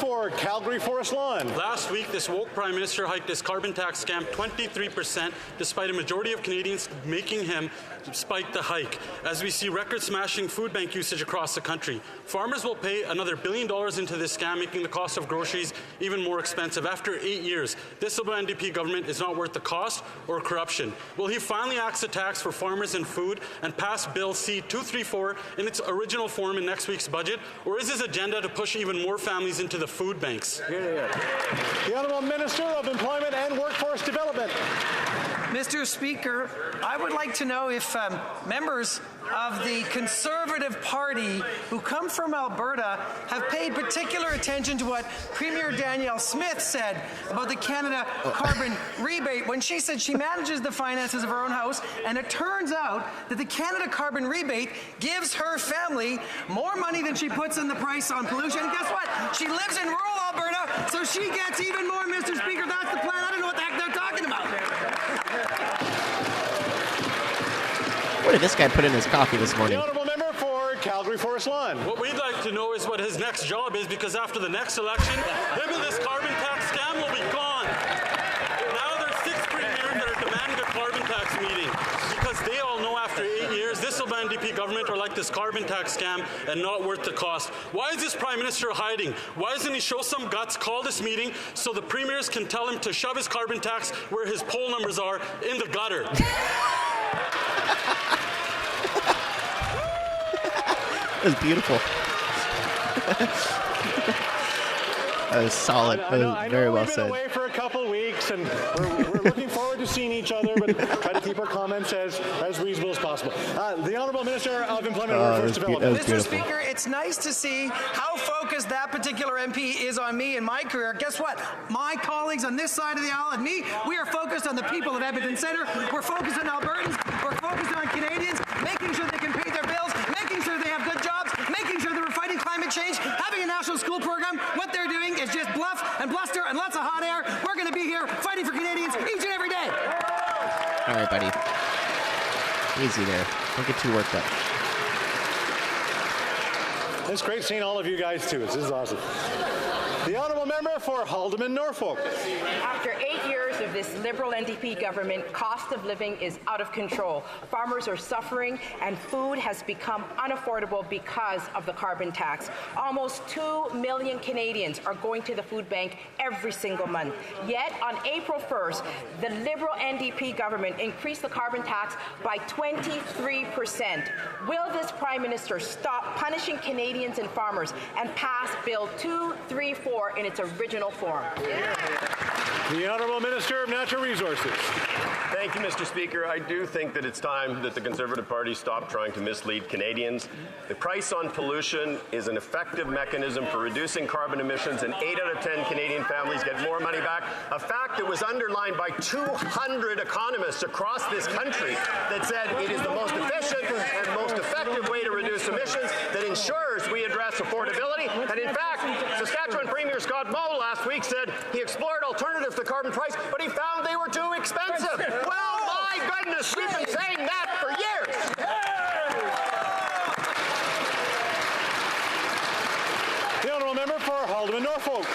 for Calgary Forest Lawn. Last week, this woke Prime Minister hiked his carbon tax scam 23%, despite a majority of Canadians making him spike the hike. As we see record-smashing food bank usage across the country, farmers will pay another $1 billion into this scam, making the cost of groceries even more expensive. After 8 years, this Liberal NDP government is not worth the cost or corruption. Will he finally axe the tax for farmers and food and pass Bill C-234 in its original form in next week's budget, or is his agenda to push even more families into the food banks? The Honourable Minister of Employment and Workforce Development. Mr. Speaker, I would like to know if members of the Conservative Party who come from Alberta have paid particular attention to what Premier Danielle Smith said about the Canada carbon rebate when she said she manages the finances of her own house, and it turns out that the Canada carbon rebate gives her family more money than she puts in the price on pollution. And guess what? She lives in rural Alberta, so she gets even more, Mr. Speaker. That's the plan. I don't know what the heck they're talking about. What did this guy put in his coffee this morning? The Honourable Member for Calgary Forest Lawn. What we'd like to know is what his next job is, because after the next election, him and this carbon tax scam will be gone. Now there's 6 premiers that are demanding a carbon tax meeting, because they all know after 8 years, this Liberal NDP government are like this carbon tax scam and not worth the cost. Why is this Prime Minister hiding? Why doesn't he show some guts, call this meeting, so the premiers can tell him to shove his carbon tax where his poll numbers are, in the gutter? That was beautiful. That was solid. That was very well said. We've been away for a couple weeks, and we're looking forward to seeing each other, but try to keep our comments as reasonable as possible. The Honourable Minister of Employment and Workforce Development. Mr. Speaker, it's nice to see how focused that particular MP is on me and my career. Guess what? My colleagues on this side of the aisle and me, we are focused on the people of Edmonton Centre. We're focused on Albertans. We're focused on Canadians, making sure they can pay their bills, making sure they have good jobs, making sure that we're fighting climate change, having a national school program. What they're doing is just bluff and bluster and lots of hot air. We're going to be here fighting for Canadians each and every day. All right, buddy. Easy there. Don't get too worked up. It's great seeing all of you guys, too. This is awesome. The Honourable Member for Haldimand Norfolk. After 8 years of this Liberal NDP government, cost of living is out of control. Farmers are suffering, and food has become unaffordable because of the carbon tax. Almost 2 million Canadians are going to the food bank every single month. Yet, on April 1st, the Liberal NDP government increased the carbon tax by 23%. Will this Prime Minister stop punishing Canadians and farmers and pass Bill 234 in its original form? The Honourable Minister of Natural Resources. Thank you, Mr. Speaker. I do think that it's time that the Conservative Party stop trying to mislead Canadians. The price on pollution is an effective mechanism for reducing carbon emissions, and 8 out of 10 Canadian families get more money back. A fact that was underlined by 200 economists across this country that said it is the most efficient and most effective way to reduce emissions that ensures we address affordability. And in fact, Saskatchewan Premier Scott Moe last week said he explored alternatives to carbon price, but he found they were too expensive. Well, my goodness, we've been saying that for years. The Honourable Member for Haldimand Norfolk.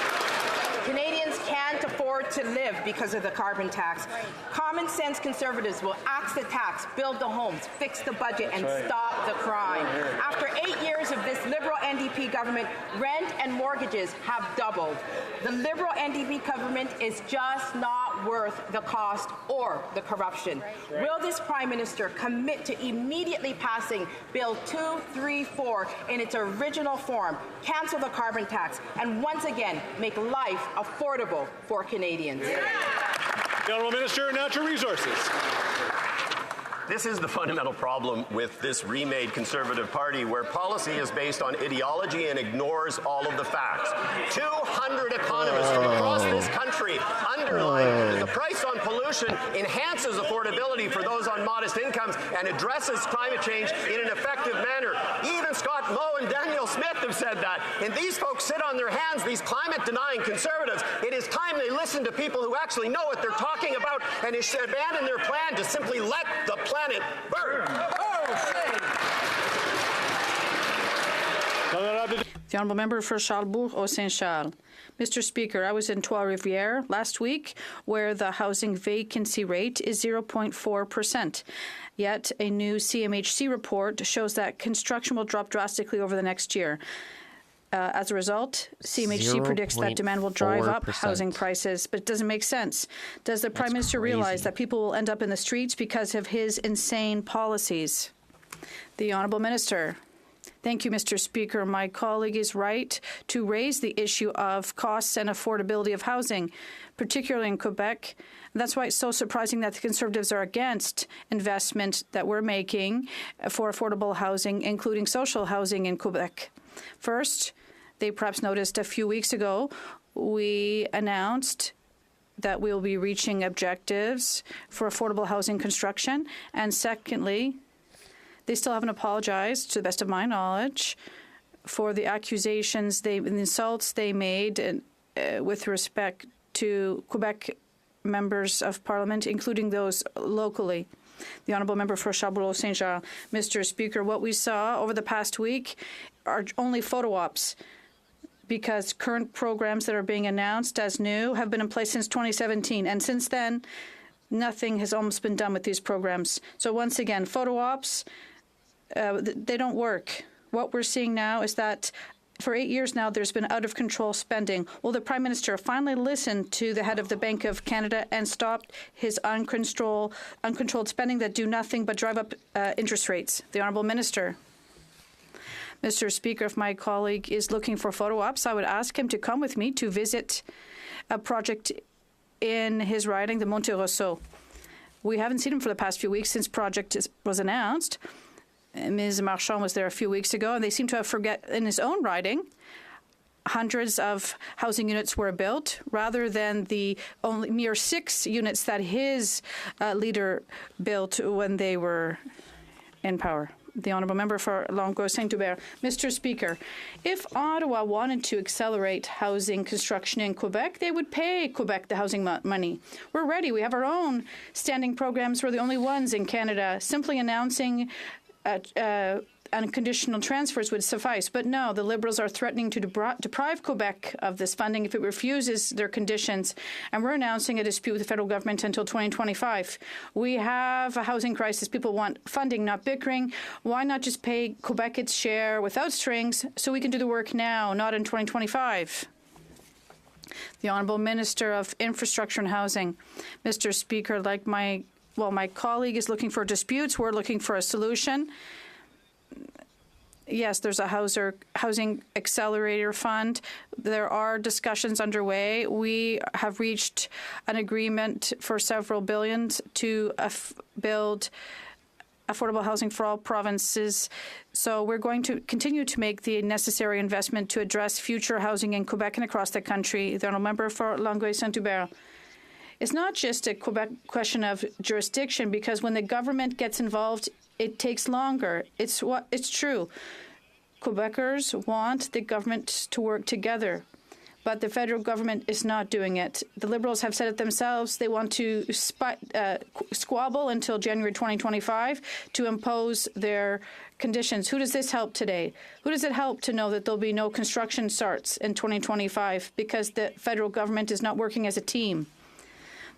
Canadians can't afford to live because of the carbon tax. Common sense Conservatives will axe the tax, build the homes, fix the budget, and stop the crime. After 8 years of this Liberal NDP government, rent and mortgages have doubled. The Liberal NDP government is just not worth the cost or the corruption. Will this Prime Minister commit to immediately passing Bill 234 in its original form, cancel the carbon tax, and once again make life affordable for Canadians? The Honourable Minister of Natural Resources. This is the fundamental problem with this remade Conservative Party, where policy is based on ideology and ignores all of the facts. 200 economists from across this country underline that the price on pollution enhances affordability for those on modest incomes and addresses climate change in an effective manner. Even Scott Moe and Danielle Smith have said that. And these folks sit on their hands, these climate-denying Conservatives. It is time they listen to people who actually know what they're talking about and abandon their plan to simply let the planet burn. The Honourable Member for Charlebourg-Saint-Charles. Mr. Speaker, I was in Trois-Rivières last week, where the housing vacancy rate is 0.4%. Yet a new CMHC report shows that construction will drop drastically over the next year. As a result, CMHC predicts that demand will drive up housing prices, but it doesn't make sense. Does the Prime Minister realize that people will end up in the streets because of his insane policies? The Honourable Minister. Thank you, Mr. Speaker. My colleague is right to raise the issue of costs and affordability of housing, particularly in Quebec. And that's why it's so surprising that the Conservatives are against investment that we're making for affordable housing, including social housing in Quebec. First, they perhaps noticed a few weeks ago, we announced that we'll be reaching objectives for affordable housing construction. And secondly, they still haven't apologized, to the best of my knowledge, for the accusations, the insults they made with respect to Quebec members of Parliament, including those locally. The Honourable Member for Charlebourg-Saint-Charles. Mr. Speaker, what we saw over the past week are only photo ops, because current programs that are being announced as new have been in place since 2017. And since then, nothing has almost been done with these programs. So once again, photo ops, they don't work. What we're seeing now is that for 8 years now, there's been out-of-control spending. Will the Prime Minister finally listen to the head of the Bank of Canada and stop his uncontrolled spending that do nothing but drive up interest rates? The Honourable Minister. Mr. Speaker, if my colleague is looking for photo ops, I would ask him to come with me to visit a project in his riding, the Monte Rosso. We haven't seen him for the past few weeks since project was announced. Ms. Marchand was there a few weeks ago, and they seem to have forget in his own riding. Hundreds of housing units were built, rather than the only mere 6 units that his leader built when they were in power. The Honourable Member for Longueuil-Saint-Hubert. Mr. Speaker, if Ottawa wanted to accelerate housing construction in Quebec, they would pay Quebec the housing money. We're ready. We have our own standing programs. We're the only ones in Canada. Simply announcing unconditional transfers would suffice. But no, the Liberals are threatening to deprive Quebec of this funding if it refuses their conditions. And we're announcing a dispute with the federal government until 2025. We have a housing crisis. People want funding, not bickering. Why not just pay Quebec its share without strings so we can do the work now, not in 2025? The Honourable Minister of Infrastructure and Housing. Mr. Speaker, like my colleague is looking for disputes, we're looking for a solution. Yes, there's a housing accelerator fund. There are discussions underway. We have reached an agreement for several billions to build affordable housing for all provinces. So we're going to continue to make the necessary investment to address future housing in Quebec and across the country. The Honourable Member for Longueuil-Saint-Hubert. It's not just a Quebec question of jurisdiction, because when the government gets involved, it takes longer. It's true. Quebecers want the government to work together, but the federal government is not doing it. The Liberals have said it themselves. They want to squabble until January 2025 to impose their conditions. Who does this help today? Who does it help to know that there'll be no construction starts in 2025 because the federal government is not working as a team?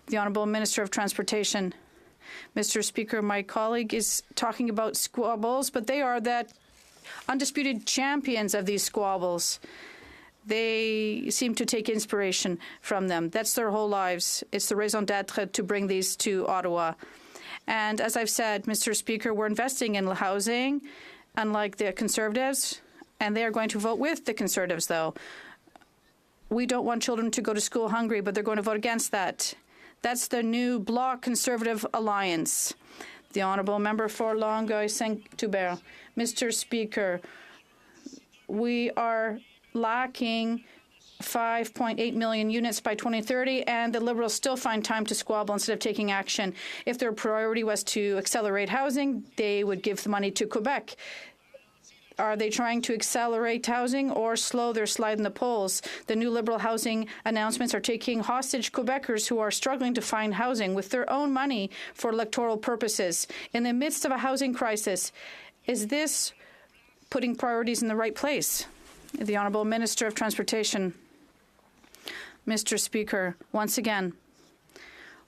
The Honourable Minister of Transportation. Mr. Speaker, my colleague is talking about squabbles, but they are the undisputed champions of these squabbles. They seem to take inspiration from them. That's their whole lives. It's the raison d'etre to bring these to Ottawa. And as I've said, Mr. Speaker, we're investing in housing, unlike the Conservatives, and they are going to vote with the Conservatives, though. We don't want children to go to school hungry, but they're going to vote against that. That's the new Bloc Conservative Alliance. The Honourable Member for Longueuil-Saint-Hubert. Mr. Speaker, we are lacking 5.8 million units by 2030, and the Liberals still find time to squabble instead of taking action. If their priority was to accelerate housing, they would give the money to Quebec. Are they trying to accelerate housing or slow their slide in the polls? The new Liberal housing announcements are taking hostage Quebecers who are struggling to find housing with their own money for electoral purposes. In the midst of a housing crisis, is this putting priorities in the right place? The Honourable Minister of Transportation. Mr. Speaker, once again,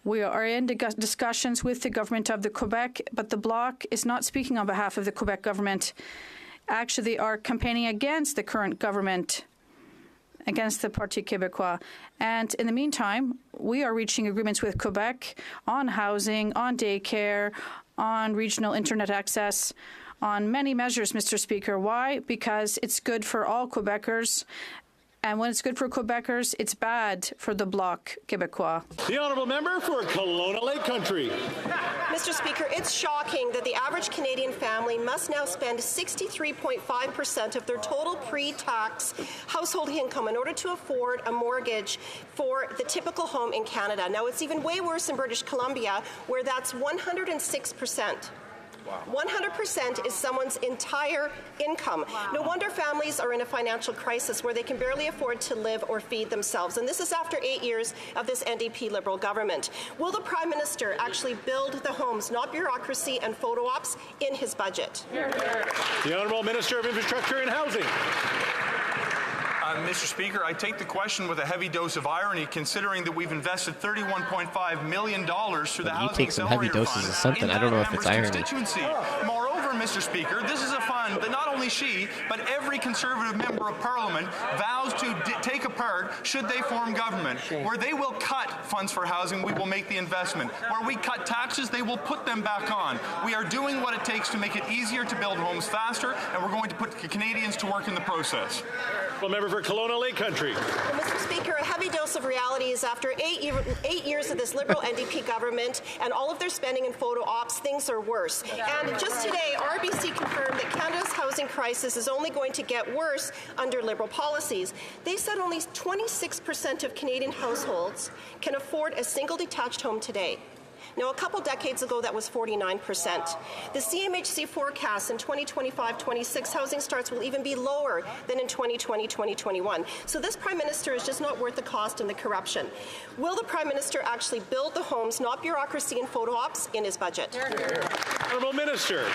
we are in discussions with the government of the Quebec, but the Bloc is not speaking on behalf of the Quebec government. Actually, they are campaigning against the current government, against the Parti Québécois. And in the meantime, we are reaching agreements with Quebec on housing, on daycare, on regional internet access, on many measures, Mr. Speaker. Why? Because it's good for all Quebecers. And when it's good for Quebecers, it's bad for the Bloc Québécois. The honourable member for Kelowna Lake Country. Mr. Speaker, it's shocking that the average Canadian family must now spend 63.5% of their total pre-tax household income in order to afford a mortgage for the typical home in Canada. Now, it's even way worse in British Columbia, where that's 106%. 100% is someone's entire income. No wonder families are in a financial crisis where they can barely afford to live or feed themselves. And this is after 8 years of this NDP Liberal government. Will the Prime Minister actually build the homes, not bureaucracy and photo ops, in his budget? The Honourable Minister of Infrastructure and Housing. Mr. Speaker, I take the question with a heavy dose of irony, considering that we've invested $31.5 million through the Housing take some heavy Accelerator doses Fund of something. in I don't know that if it's member's irony. constituency. Moreover, Mr. Speaker, this is a fund that not only she, but every Conservative member of Parliament vows to take apart should they form government. Where they will cut funds for housing, we will make the investment. Where we cut taxes, they will put them back on. We are doing what it takes to make it easier to build homes faster, and we're going to put Canadians to work in the process. Well, member for Kelowna Lake Country. Well, Mr. Speaker, a heavy dose of reality is after 8 years of this Liberal NDP government and all of their spending and photo ops, things are worse. And just today, RBC confirmed that Canada's housing crisis is only going to get worse under Liberal policies. They said only 26% of Canadian households can afford a single detached home today. Now, a couple decades ago, that was 49%. The CMHC forecasts in 2025-26 housing starts will even be lower than in 2020-2021. So this Prime Minister is just not worth the cost and the corruption. Will the Prime Minister actually build the homes, not bureaucracy and photo ops, in his budget? Honourable Minister.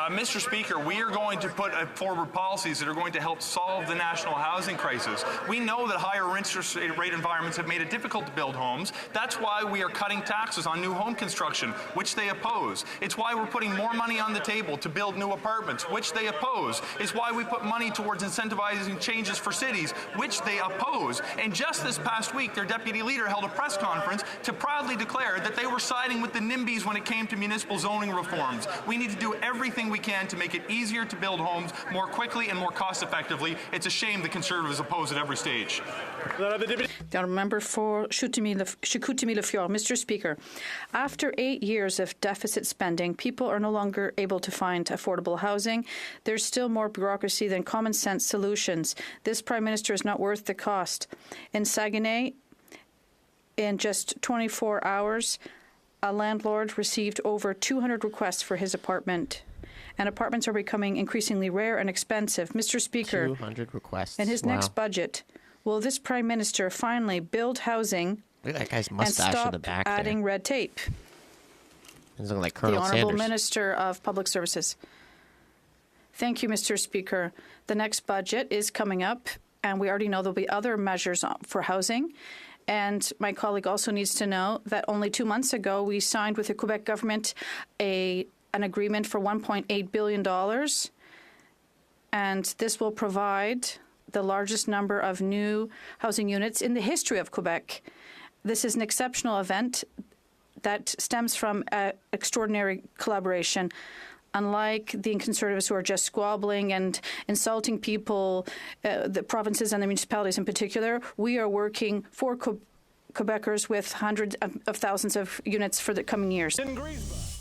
Mr. Speaker, we are going to put forward policies that are going to help solve the national housing crisis. We know that higher interest rate environments have made it difficult to build homes. That's why we are cutting taxes on new home construction, which they oppose. It's why we're putting more money on the table to build new apartments, which they oppose. It's why we put money towards incentivizing changes for cities, which they oppose. And just this past week, their deputy leader held a press conference to proudly declare that they were siding with the NIMBYs when it came to municipal zoning reforms. We need to do everything we can to make it easier to build homes more quickly and more cost effectively. It's a shame the Conservatives oppose at every stage. The honourable member for Chicoutimi-Le-Fjord. Mr. Speaker, after 8 years of deficit spending, people are no longer able to find affordable housing. There's still more bureaucracy than common sense solutions. This Prime Minister is not worth the cost. In Saguenay, in just 24 hours, a landlord received over 200 requests for his apartment. And apartments are becoming increasingly rare and expensive. Mr. Speaker, 200 requests. in his next budget, will this Prime Minister finally build housing Look at that guy's and mustache stop in the back adding there. red tape? He's looking like The Colonel Honourable Sanders. Minister of Public Services. Thank you, Mr. Speaker. The next budget is coming up, and we already know there'll be other measures for housing. And my colleague also needs to know that only 2 months ago, we signed with the Quebec government an agreement for $1.8 billion. And this will provide the largest number of new housing units in the history of Quebec. This is an exceptional event that stems from extraordinary collaboration. Unlike the Conservatives who are just squabbling and insulting people, the provinces and the municipalities in particular, we are working for Quebecers with hundreds of thousands of units for the coming years. In Griezba.